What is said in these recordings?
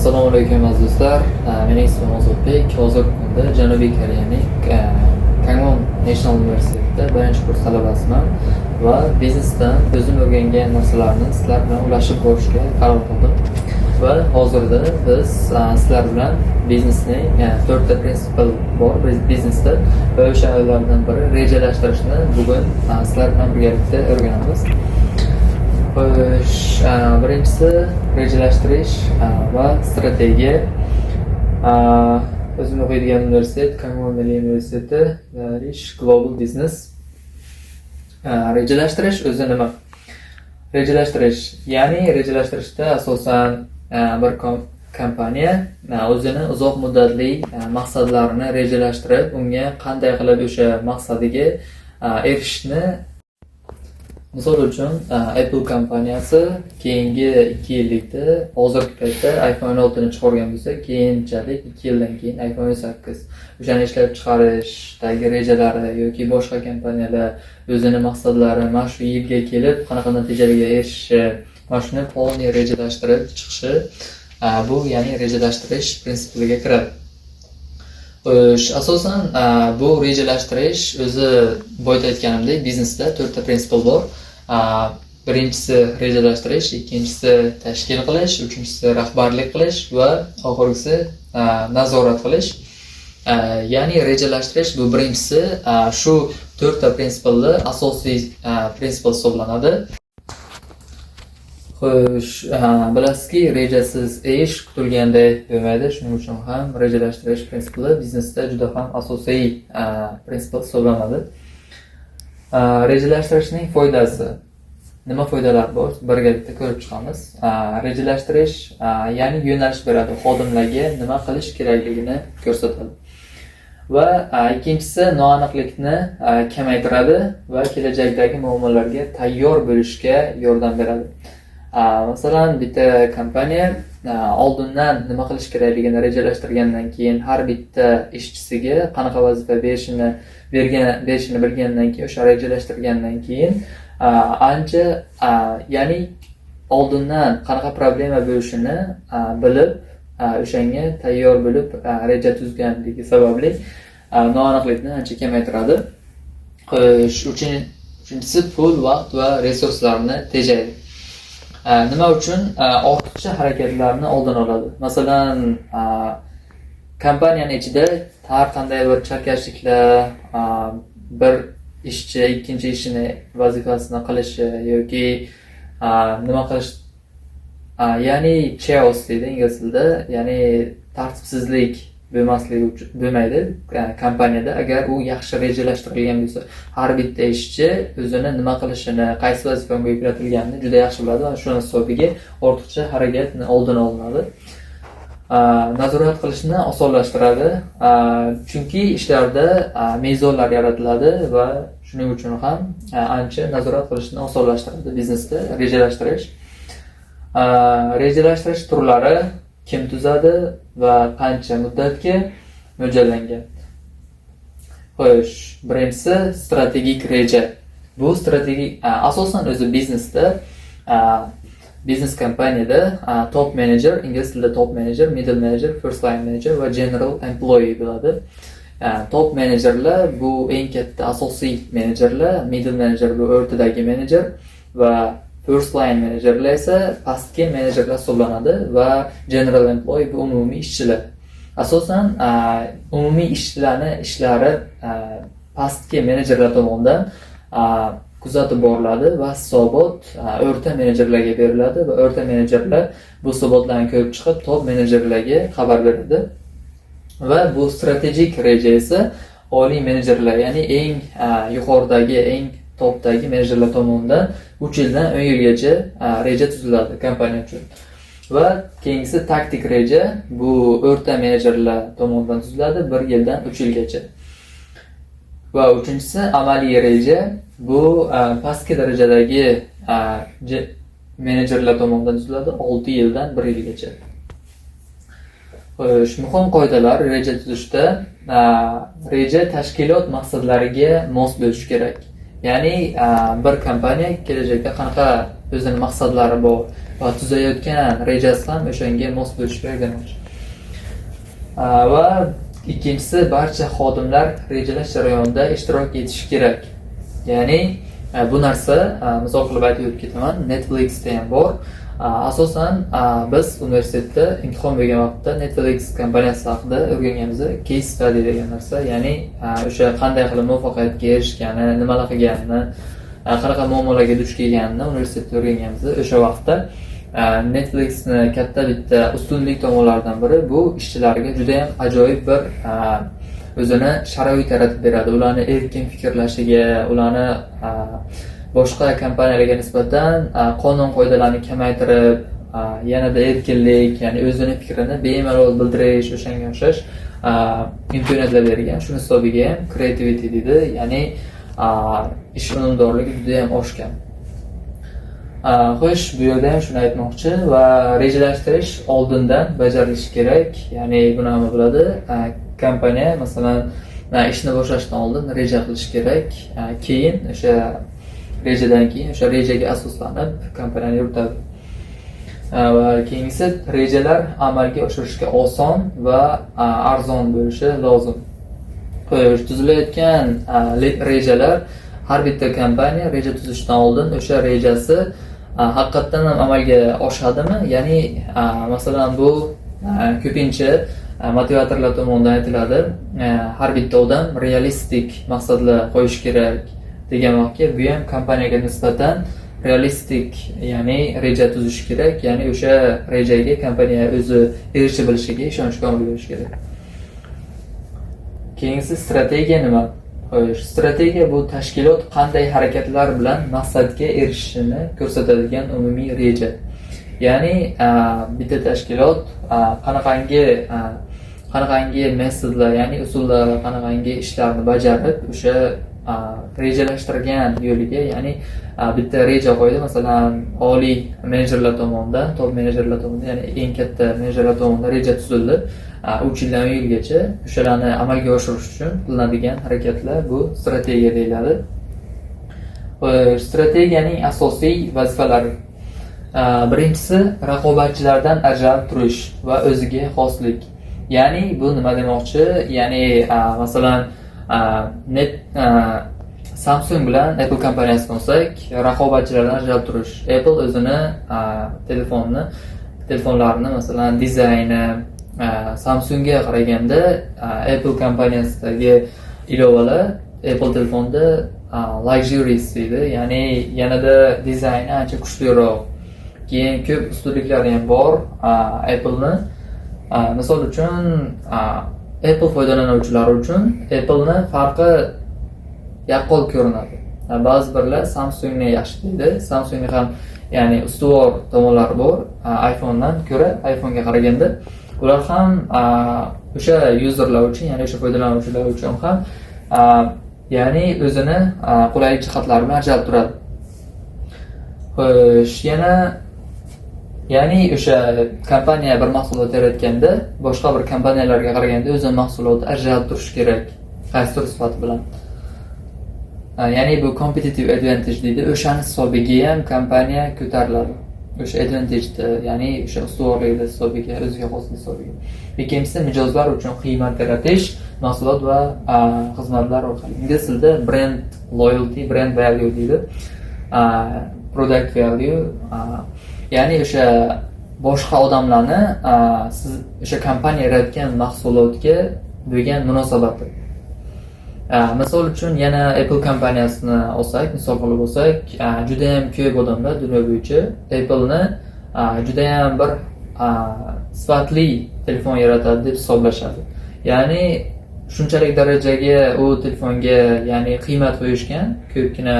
Assalomu alaykum aziz do'stlar. Mening ismim Ozodbek. Hozirgi kunda Janubiy Koreyaning Kangwon National Universitetida birinchi kurs talabasiman va biznesdan o'zim o'rgangan narsalarni sizlar bilan ulashib borishga qaror qildim. Va hozirda biz sizlar bilan biznesning 4 ta prinsipal bor biznesda va o'shalardan biri rejalashtirishni bugun sizlar bilan birgalikda o'rganamiz. Birinchisi rejalashtirish va strategiya. O'zim o'qiydigan universitet Kangwon Milliy universiteti, Global Business. Rejalashtirish o'zi nima? Rejalashtirish, ya'ni rejalashtirishda asosan bir kompaniya o'zini uzoq muddatli maqsadlarini rejalashtirib, unga qanday qilib o'sha maqsadiga erishishni. Misol uchun Apple kompaniyasi keyingi 2 yillikda hozirgi paytda iPhone 6 ni chiqargan bo'lsa, keyinchalik 2 yildan keyin iPhone 8 o'shani ishlab chiqarishdagi rejalari yoki boshqa kompaniyalar o'zini maqsadlari mana shu yilga kelib qanaqa natijalarga erishishi, mana shuni polniy rejalashtirib chiqishi, bu ya'ni rejalashtirish prinsipiga kiradi. Asosan bu rejalashtirish o'zi boyda aytganimdek biznesda 4 ta prinsipal bor. Birinchisi rejalashtirish, ikkinchisi tashkil qilish, uchinchisi rahbarlik qilish va oxirgisi nazorat qilish. Ya'ni rejalashtirish bu birinchisi, shu 4 ta prinsipalda asosiy prinsipal hisoblanadi. Xo'sh, bilasizki, rejasiz ish kutilganday bo'lmaydi. Shuning uchun ham rejalashtirish prinsipi biznesda juda ham asosiy prinsip hisoblanadi. Rejalashtirishning foydasi. Nima foydalar bor? Birgalikda ko'rib chiqamiz. Rejalashtirish, ya'ni yo'nalish beradi, xodimlarga nima qilish kerakligini ko'rsatadi. Va ikkinchisi noaniqlikni kamaytiradi va kelajakdagi muammolarga tayyor bo'lishga yordam beradi. Masalan, bitta kompaniya oldindan nima qilish kerakligini rejalashtirgandan keyin har bitta ishchisiga qanaqa vazifa berishini bilgandan keyin, o'sha rejalashtirgandan keyin ancha, ya'ni oldindan qanaqa problema bo'lishini bilib, o'shanga tayyor bo'lib reja tuzganligi sababli noaniqlikni ancha kamaytiradi. Uchinchisi pul, vaqt va resurslarni tejaydi. Nima uchun? Ortiqcha harakatlarni oldini oladi. Masalan, kompaniyaning ichida har qanday bir chalkashliklar, bir ishchi ikkinchi ishini vazifasini qilishi yoki nima qilish, ya'ni chaos deydi ingliz tilida, ya'ni tartibsizlik bo'lmaydi kompaniyada agar u yaxshi rejalashtirilgan bo'lsa. Har bitta ishchi o'zini nima qilishini, qaysi vazifaga yuklatilganini juda yaxshi biladi va shuni hisobiga ortiqcha harakatni oldini olinadi. Nazorat qilishni osonlashtiradi, chunki ishlarda mezonlar yaratiladi va shuning uchun ham ancha nazorat qilishni osonlashtiradi biznesda rejalashtirish. Rejalashtirish turlari kim tuzadi va qancha muddatga mo'ljallangan? Xo'sh, birinchisi strategik reja. Bu strategik, asosan o'zi biznesda, biznes kompaniyada top manager, ingliz tilida top manager, middle manager, first line manager va general employee bo'ladi. Top managerlar bu eng katta asosiy menejerlar, middle manager bu o'rtadagi menejer va first line managerlar esa pastki menejerlar hisoblanadi va general employee bu umumiy ishchilar. Asosan umumiy ishchilarning ishlari pastki menejerlar tomonidan kuzatib boriladi va hisobot o'rta menejerlarga beriladi va o'rta menejerlar bu hisobotlarni ko'rib chiqib top menejerlarga xabar beradi. Va bu strategik reja esa oliy menejerlar, ya'ni eng yuqoridagi, eng topdagi menejerlar tomonidan 3 yildan 10 yilgacha reja tuziladi kompaniya uchun. Va keyingisi taktik reja, bu o'rta menejerlar tomonidan tuziladi 1 yildan 3 yilgacha. Va uchinchisi amaliy reja, bu pastki darajadagi menejerlar tomonidan tuziladi 6 yildan 1 yilgacha. Xo'sh, muhim qoidalar reja tuzishda. Reja tashkilot maqsadlariga mos bo'lishi kerak. Ya'ni bir kompaniya kelajakda qanaqa o'zini maqsadlari bor va tuzayotgan rejasi ham o'shanga mos bo'lishi kerak demoqchi. Va ikkinchisi, barcha xodimlar rejalash jarayonida ishtirok etishi kerak. Ya'ni bu narsa, misol qilib aytib ketaman, Netflixda ham bor. Asosan biz universitetda imtihon bo'lgan vaqtda Netflix kompaniyasi haqida o'rganganmiz, case study degan narsa. Ya'ni o'sha qanday qilib muvaffaqiyatga erishgani, nimalar qilganini, qanaqa muammolarga duch kelganini universitetda o'rganganmiz. O'sha vaqtda Netflixni katta bitta ustunlik tomonlaridan biri bu ishchilariga juda ham ajoyib bir o'zini sharoit yaratib beradi. Ularni erkin fikrlashiga, ularni boshqa kompaniyalarga nisbatan qonun qoidalarni kamaytirib, yanada erkinlik, ya'ni o'zini fikrini bemalol bildirish, o'shanga o'xshash imkoniyatlar bergan. Shuni hisobiga ham creativity deydi, ya'ni ish unumdorligi juda ham oshgan. Xo'sh, bu yerda ham shuni aytmoqchi va rejalashtirish oldindan bajarilishi kerak. Ya'ni buni hamma biladi. Kompaniya masalan ishni boshlashdan oldin reja qilish kerak. Keyin o'sha rejadan keyin o'sha rejaga asoslanib kompaniyani yuritadi. Va keyingisi, rejalar amalga oshirishga oson va arzon bo'lishi lozim. Xo'sh, tuzilayotgan rejalar har bitta kompaniya reja tuzishdan oldin o'sha rejasi haqiqatan ham amalga oshadimi? Ya'ni masalan bu ko'pincha motivatorlar tomonidan aytiladi, har bitta odam realistik maqsadlar qo'yish kerak degan vaqtga bu ham kompaniyaga nisbatan realistik, ya'ni reja tuzish kerak. Ya'ni o'sha rejaga kompaniya o'zi erisha bilishiga ishonch komil bo'lishi kerak. Keyingisi, strategiya nima? Xo'sh, strategiya bu tashkilot qanday harakatlar bilan maqsadga erishishini ko'rsatadigan umumiy reja. Ya'ni bitta tashkilot qanaqangi metodlar, ya'ni usullar, qanaqangi ishlarni bajarib o'sha rejalashtirgan yo'liga, ya'ni bitta reja qo'ydi, masalan oliy menejerlar tomonidan, top menejerlar tomonidan, ya'ni eng katta menejerlar tomonidan reja tuzildi. 3 yildan 10 yilgacha o'shalarni amalga oshirish uchun qilinadigan harakatlar bu strategiya deyiladi. Strategiyaning asosiy vazifalari: birinchisi, raqobatchilardan ajralib turish va o'ziga xoslik. Ya'ni bu nima demoqchi? Ya'ni masalan Samsung bilan Apple kompaniyasini olsak, raqobatchilardan ajralib turish. Apple o'zini telefonlarini masalan dizayni Samsungga qaraganda Apple kompaniyasidagi ilovalar Apple telefonda luxurious deydi, ya'ni yanada dizayni ancha kuchliroq. Keyin ko'p ustunliklari ham bor Apple'ni. Misol uchun Apple foydalanuvchilari uchun Apple'ni farqi yaqqol ko'rinadi. Ba'zi birlar Samsungni yaxshi deydi. Samsungni ham ya'ni ustuvor tomonlari bor iPhone'dan ko'ra, iPhone'ga qaraganda. Ular ham o'sha userlar uchun, ya'ni o'sha foydalanuvchilar uchun ham ya'ni o'zini qulay jihatlari bilan ajralib turadi. Xo'sh, ya'ni o'sha kompaniya bir mahsulot yaratganda boshqa bir kompaniyalarga qaraganda o'zining mahsuloti ajralib turishi kerak, qaysidir sifati bilan. Ya'ni bu competitive advantage deydi. O'shani hisobiga ham kompaniya ko'tariladi. O'sha advantage'da, ya'ni o'sha ustuvorlikda hisobiga, o'ziga xoslik hisobiga. Ikkinchisi, mijozlar uchun qiymat yaratish, mahsulot va xizmatlar orqali. Ingliz tilida brand loyalty, brand value deydi. Product value, ya'ni o'sha boshqa odamlarni siz o'sha kompaniya yaratgan mahsulotga bo'lgan munosabati. Misol uchun yana Apple kompaniyasini olsak, misol qilib olsak, juda ham ko'p odamlar dunyo bo'yicha Apple'ni juda ham bir sifatli telefon yaratadi deb hisoblashadi. Ya'ni shunchalik darajaga u telefonga ya'ni qiymat qo'yishgan ko'pgina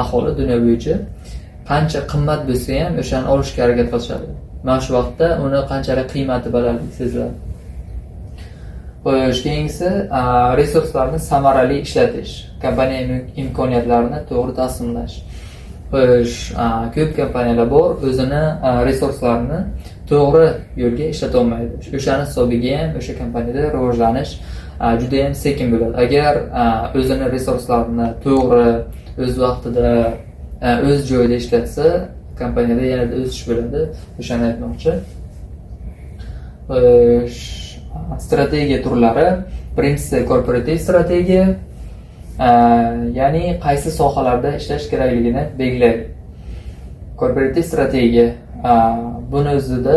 aholi dunyo bo'yicha. Qancha qimmat bo'lsa ham o'shani olishga harakat qilishadi. Mana shu vaqtda uni qanchalik qiymati balandligi seziladi. Xo'sh, keyingisi resurslarni samarali ishlatish, kompaniya imkoniyatlarini to'g'ri taqsimlash. Xo'sh, ko'p kompaniyalar bor, o'zini resurslarini to'g'ri yo'lga ishlata olmaydi. O'shani hisobiga ham o'sha kompaniyada rivojlanish juda ham sekin bo'ladi. Agar o'zini resurslarini to'g'ri o'z vaqtida o'z joyida ishlatsa, kompaniyada yanada o'sish bo'ladi. O'shani aytmoqchi. Strategiya turlari. Birinchisi korporativ strategiya, ya'ni qaysi sohalarda ishlash kerakligini belgilaydi. Korporativ strategiya buni o'zida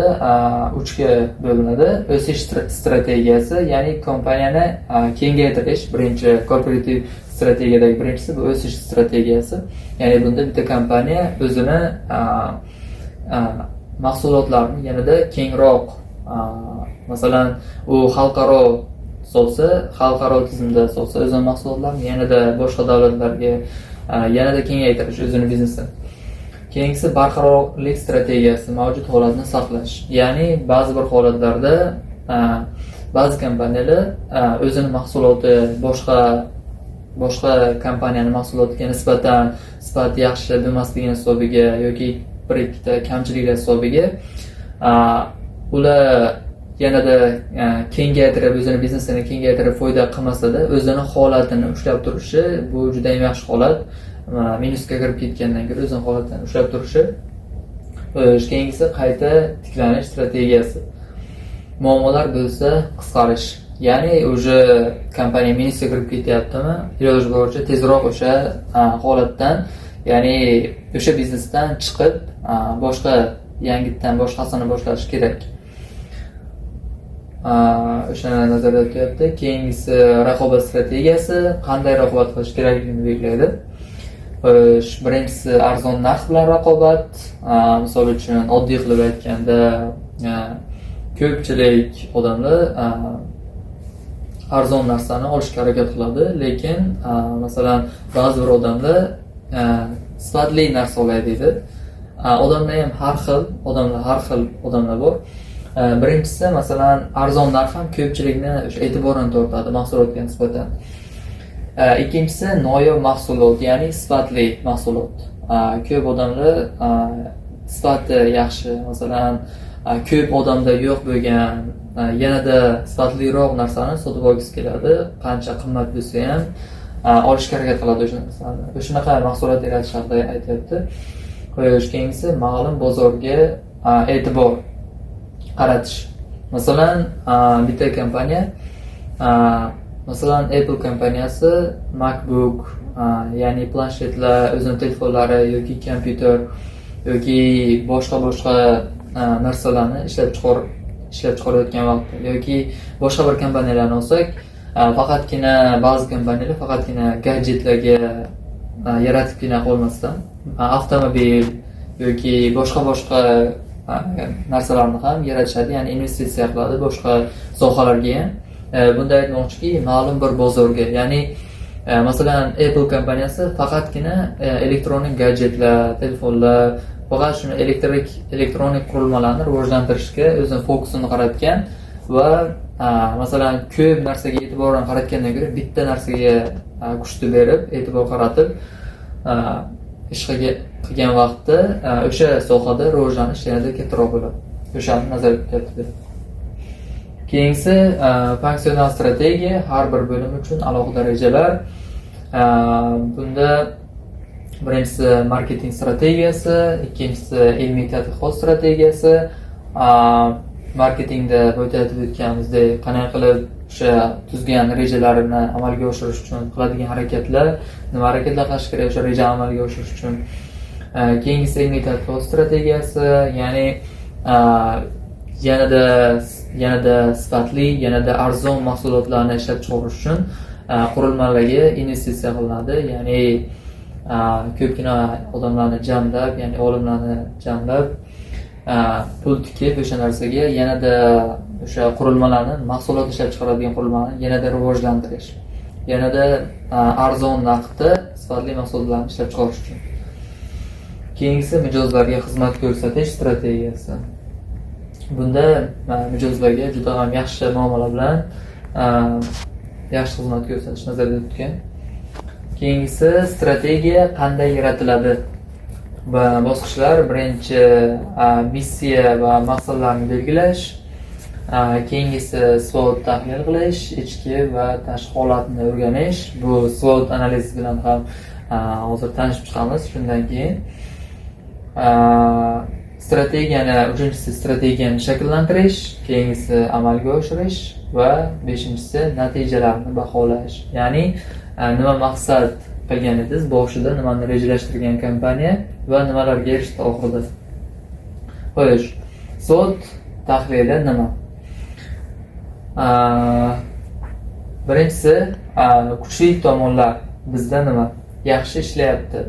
3 ga bo'linadi. O'sish strategiyasi, ya'ni kompaniyani kengaytirish. Birinchi korporativ strategiyadagi birinchisi bu o'sish strategiyasi. Ya'ni bunda bitta kompaniya o'zini mahsulotlarini yanada kengroq, masalan, u xalqaro tizimda sotsa, o'zining mahsulotlarini yanada boshqa davlatlarga yanada kengaytirish o'zining biznesini. Keyingisi barqarorlik strategiyasi, mavjud holatni saqlash. Ya'ni ba'zi bir holatlarda ba'zi kompaniyalar o'zining mahsuloti boshqa kompaniyaning mahsulotiga nisbatan sifati yaxshi bo'lmasligi hisobiga yoki bir ikkita kamchiliklar hisobiga ular yanada kengaytirib, o'zining biznesini kengaytirib foyda qilmasa-da, o'zining holatini ushlab turishi bu juda ham yaxshi holat. Minusga kirib ketgandan ko'ra o'zining holatini ushlab turishi. Keyingisi qayta tiklanish strategiyasi. Muammolar bo'lsa qisqarish. Ya'ni o'sha kompaniya minusga kirib ketyaptimi, iloji boricha tezroq o'sha holatdan, ya'ni o'sha biznesdan chiqib, boshqasini boshlash kerak. O'shani nazarda tutyapti. Keyingisi raqobat strategiyasi, qanday raqobat qilish kerakligini belgilaydi. Birinchisi arzon narx bilan raqobat. Misol uchun oddiy qilib aytganda, ko'pchilik odamlar arzon narsani olishga harakat qiladi, lekin masalan ba'zi bir odamlar sifatli narsa olay deydi. Odamlar ham har xil odamlar bor. Birinchisi masalan arzon narx ham ko'pchilikni o'sha e'tiborini tortadi mahsulotga nisbatan. Ikkinchisi noyob mahsulot, ya'ni sifatli mahsulot. Ko'p odamlar sifati yaxshi, masalan ko'p odamda yo'q bo'lgan yanada sifatliroq narsani sotib olgisi keladi, qancha qimmat bo'lsa ham olishga harakat qiladi o'sha narsani. O'shanaqa mahsulot yaratish haqida aytyapti. Keyingisi ma'lum bozorga e'tibor qaratish. Masalan, bitta kompaniya, masalan Apple kompaniyasi MacBook, ya'ni planshetlar, o'zining telefonlari yoki kompyuter yoki boshqa narsalarni ishlab chiqarayotgan vaqtda yoki boshqa bir kompaniyalarni olsak, ba'zi kompaniyalar faqatgina gadjetlarga yaratibgina qolmasdan, avtomobil yoki boshqa narsalarni ham yaratishadi, ya'ni investitsiya qiladi boshqa sohalarga ham. Bunda aytmoqchiki, ma'lum bir bozorga, ya'ni masalan Apple kompaniyasi faqatgina elektronik gadjetlar, telefonlar, faqat shuni elektronik qurilmalarni rivojlantirishga o'zining fokusini qaratgan va masalan ko'p narsaga e'tiborini qaratgandan ko'ra bitta narsaga kuchni berib, e'tibor qaratib ish qilgan vaqtda o'sha sohada rivojlanish yanada kattaroq bo'ladi. O'shani nazarda tutyapti. Keyingisi funksional strategiya, har bir bo'lim uchun alohida rejalar. Bunda birinchisi marketing strategiyasi, ikkinchisi ilmiy tadqiqot strategiyasi. Marketingda bo'ta aytib o'tganimizdek, qanday qilib o'sha tuzgan rejalarini amalga oshirish uchun qiladigan harakatlar, nima harakatlar qilish kerak o'sha rejani amalga oshirish uchun. Keyingisi ilmiy tadqiqot strategiyasi, ya'ni yanada sifatli, yanada arzon mahsulotlarni ishlab chiqarish uchun qurilmalarga investitsiya qilinadi, ya'ni ko'pgina odamlarni jamlab, ya'ni olimlarni jamlab pul tikib o'sha narsaga yanada o'sha qurilmalarni, mahsulot ishlab chiqaradigan qurilmalarni yanada rivojlantirish, yanada arzon narxda sifatli mahsulotlarni ishlab chiqarish uchun. Keyingisi mijozlarga xizmat ko'rsatish strategiyasi. Bunda mijozlarga juda ham yaxshi muomala bilan yaxshi xizmat ko'rsatish nazarda tutilgan. Keyingisi strategiya qanday yaratiladi va bosqichlar. Birinchi missiya va maqsadlarni belgilash. Keyingisi SWOT tahlil qilish, ichki va tashqi holatni o'rganish. Bu SWOT analiz bilan ham hozir tanishib chiqamiz. Shundan keyin uchinchisi strategiyani shakllantirish, keyingisi amalga oshirish va beshinchisi natijalarni baholash. Ya'ni nima maqsad qilgan edingiz, boshida nimani rejalashtirgan kompaniya va nimalarga erishdi oxirida. Xo'sh, SWOT tahlili nima? Birinchisi, kuchli tomonlar bizda nima yaxshi ishlayapti?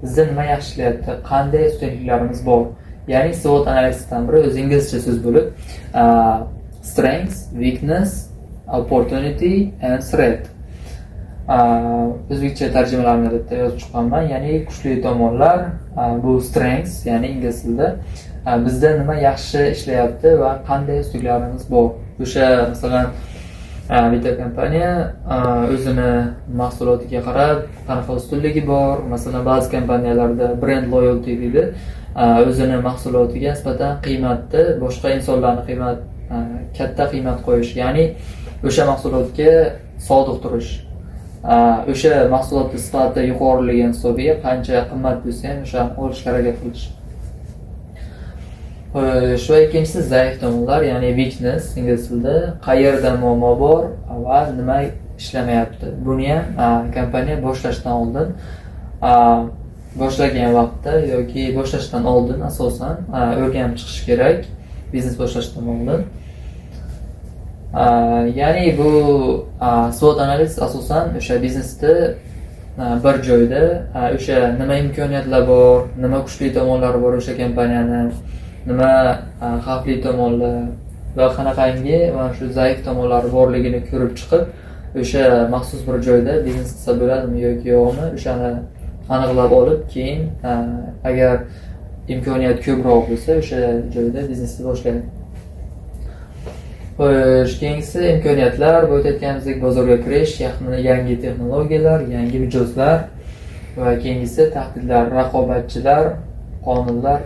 Bizda nima yaxshi ishlayapti? Qanday ustunliklarimiz bor? Ya'ni SWOT analizidan biri o'z ingizcha so'z bo'lib, strength, weakness, opportunity and threat. O'zbekcha tarjimalarini bitta yozib chiqqanman. Ya'ni kuchli tomonlar bu strengths, ya'ni ingliz tilida bizda nima yaxshi ishlayapti va qanday ustunliklarimiz bor. O'sha masalan bitta kompaniya o'zini mahsulotiga qarab qanaqa ustunligi bor. Masalan, ba'zi kompaniyalarda brand loyalty deydi. O'zini mahsulotiga nisbatan qiymatni boshqa insonlarning katta qiymat qo'yish, ya'ni o'sha mahsulotga sodiq turish. O'sha mahsulotning sifati yuqoriligi hisobiga qancha qimmat bo'lsa ham o'sha olishga harakat qilish. Shu ikkinchisi zaif tomonlar, ya'ni weakness ingliz tilida, qayerda muammo bor va nima ishlamayapti. Buni ham kompaniya boshlashdan oldin boshlagan vaqtda yoki boshlashdan oldin asosan o'rganib chiqish kerak, biznes boshlashdan oldin. Ya'ni bu SWOT analiz asosan o'sha biznesda bir joyda o'sha nima imkoniyatlar bor, nima kuchli tomonlari bor o'sha kompaniyani, nima xavfli tomonlar va qanaqangi mana shu zaif tomonlari borligini ko'rib chiqib, o'sha maxsus bir joyda biznes qilsa bo'ladimi yoki yo'qmi, o'shani aniqlab olib, keyin agar imkoniyat ko'proq bo'lsa, o'sha joyda biznesni boshlaydi. Xo'sh, keyingisi imkoniyatlar, bu aytganimizdek bozorga kirish, yangi texnologiyalar, yangi mijozlar va keyingisi tahdidlar, raqobatchilar, qonunlar,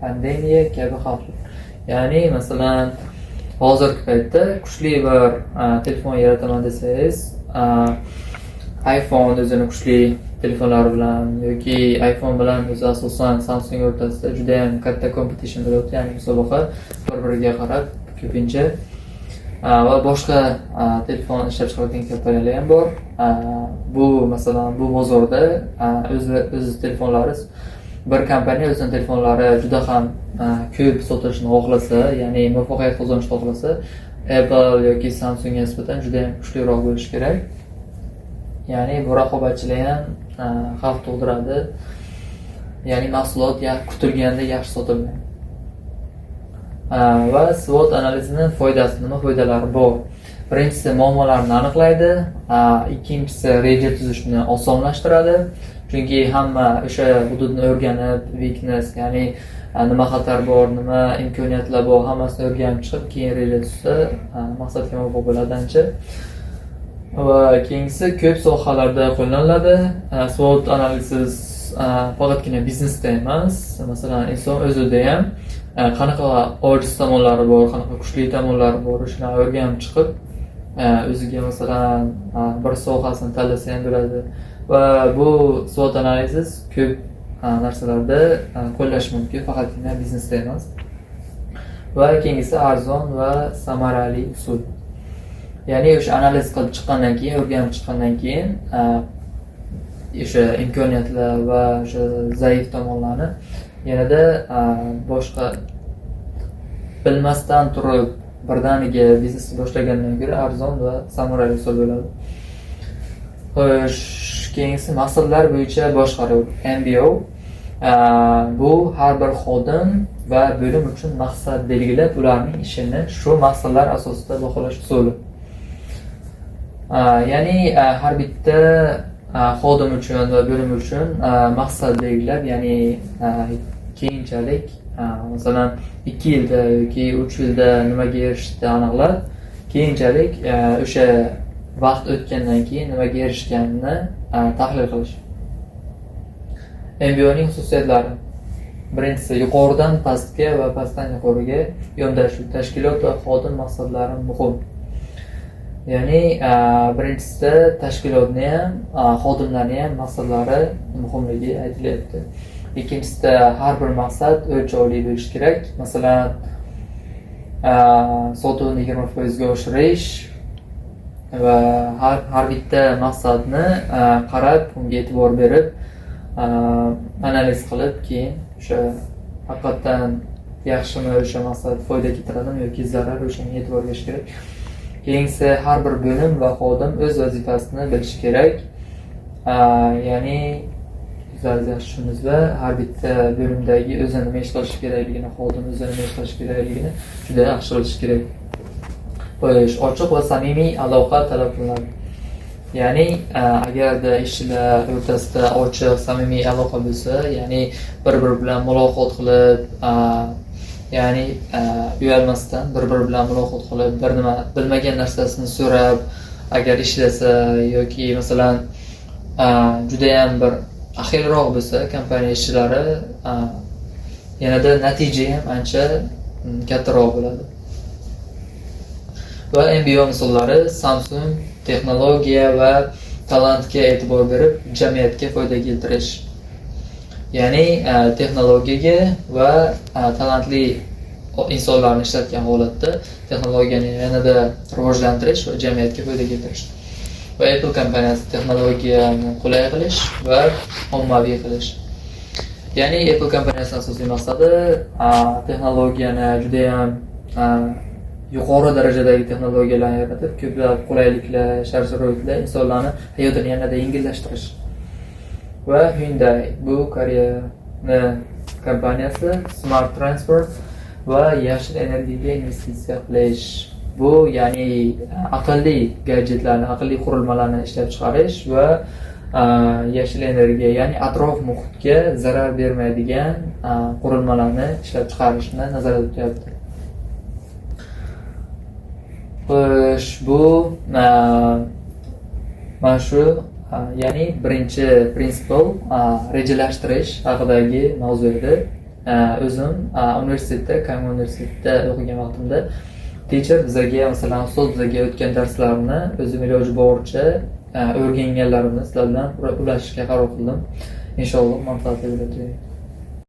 pandemiya kabi xavflar. Ya'ni masalan, hozirgi paytda kuchli bir telefon yarataman desangiz, iPhone o'zini kuchli telefonlari bilan yoki iPhone bilan o'zi asosan Samsung o'rtasida juda ham katta competition bo'lyapti, ya'ni musobaqa bir-biriga qarab ko'pincha va boshqa telefon ishlab chiqaradigan kompaniyalar ham bor. Bu masalan bu bozorda o'z telefonlari bir kompaniya o'zining telefonlari juda ham ko'p sotilishni xohlasa, ya'ni muvaffaqiyat qozonishni xohlasa, Apple yoki Samsungga nisbatan juda ham kuchliroq bo'lishi kerak. Ya'ni bu raqobatchilar ham xavf tug'diradi. Ya'ni mahsulot kutilganda yaxshi sotilmaydi. Va SWOT analizining foydasi nima? Foydalari bor. Birinchisi muammolarni aniqlaydi, ikkinchisi reja tuzishni osonlashtiradi. Chunki hamma o'sha hududni o'rganib, weakness, ya'ni nima xatar bor, nima imkoniyatlar bor, hammasini o'rganib chiqib, keyin reja tuzsa, maqsadga muvofiq bo'ladi ancha. Va keyingisi ko'p sohalarda qo'llaniladi. SWOT analiz faqatgina biznesda emas, masalan, inson o'zida ham qanaqa ojiz tomonlari bor, qanaqa kuchli tomonlari bor, shuni o'rganib chiqib, o'ziga masalan bir sohasini tanlasa ham bo'ladi. Va bu SWOT analizi ko'p narsalarda qo'llash mumkin, faqatgina biznesda emas. Va keyingisi arzon va samarali usul. Ya'ni o'sha analiz qilib chiqqandan keyin, o'rganib chiqqandan keyin o'sha imkoniyatlar va o'sha zaif tomonlarni yanada boshqa bilmasdan turib birdaniga biznesni boshlagandan ko'ra arzon va samarali usul bo'ladi. Xo'sh, keyingisi maqsadlar bo'yicha boshqaruv, MBO. Bu har bir xodim va bo'lim uchun maqsad belgilab, ularning ishini shu maqsadlar asosida baholash usuli. Ya'ni har bitta xodim uchun va bo'lim uchun maqsad belgilab, ya'ni keyinchalik masalan 2 yilda yoki 3 yilda nimaga erishishni aniqlab, keyinchalik o'sha vaqt o'tgandan keyin nimaga erishganini tahlil qilish. MBOning xususiyatlari. Birinchisi, yuqoridan pastga va pastdan yuqoriga yondashuv. Tashkilot va xodim maqsadlari muhim. Ya'ni birinchisida tashkilotni ham, xodimlarni ham maqsadlari muhimligi aytilyapti. Ikkinchisida har bir maqsad o'lchovli bo'lishi kerak. Masalan, sotuvni 20% ga oshirish va har bitta maqsadni qarab, unga e'tibor berib, analiz qilib, keyin o'sha haqiqatan yaxshimi o'sha maqsad foyda keltiradimi yoki zarar, o'shanga e'tibor berish kerak. Keyingisi har bir bo'lim va xodim o'z vazifasini bilishi kerak. Ya'ni sizlar yaxshi tushundingizmi? Har bitta bo'limdagi o'zi nima ish qilishi kerakligini, xodim o'zi nima ish qilishi kerakligini juda yaxshi bilish kerak. Xo'sh, ochiq va samimiy aloqa talab qilinadi. Ya'ni agarda ishchilar o'rtasida ochiq, samimiy aloqa bo'lsa, ya'ni bir-biri bilan muloqot qilib, ya'ni uyalmasdan bir-biri bilan muloqot qilib, bir nima bilmagan narsasini so'rab, agar ishlasa yoki masalan juda ham bir ahilroq bo'lsa kompaniya ishchilari, yanada natija ham ancha kattaroq bo'ladi. Va MBO misollari Samsung texnologiya va talantga e'tibor berib, jamiyatga foyda keltirish. Ya'ni texnologiyaga va talantli insonlarni ishlatgan holatda texnologiyani yanada rivojlantirish va jamiyatga foyda keltirish. Va Apple kompaniyasi texnologiyani qulay qilish va ommaviy qilish. Ya'ni Apple kompaniyasining asosiy maqsadi texnologiyani juda ham yuqori darajadagi texnologiyalarni yaratib, ko'plab qulayliklar, shart-sharoitlar, insonlarning hayotini yanada yengillashtirish. Va Hyundai bu Koreya kompaniyasi Smart Transport va yashil energiyaga investitsiya qilish. Bu ya'ni aqlli gadjetlarni, aqlli qurilmalarni ishlab chiqarish va yashil energiya, ya'ni atrof muhitga zarar bermaydigan qurilmalarni ishlab chiqarishni nazarda tutyapti. Xo'sh, bu mana shu ya'ni birinchi prinsipal rejalashtirish haqidagi mavzu edi. O'zim universitetda, Kayman universitetida o'qigan vaqtimda teacher bizga, masalan, ustoz bizga o'tgan darslarni o'zim iloji boricha o'rganganlarimni sizlar bilan ulashishga qaror qildim. Inshaalloh manfaatli bo'ladi.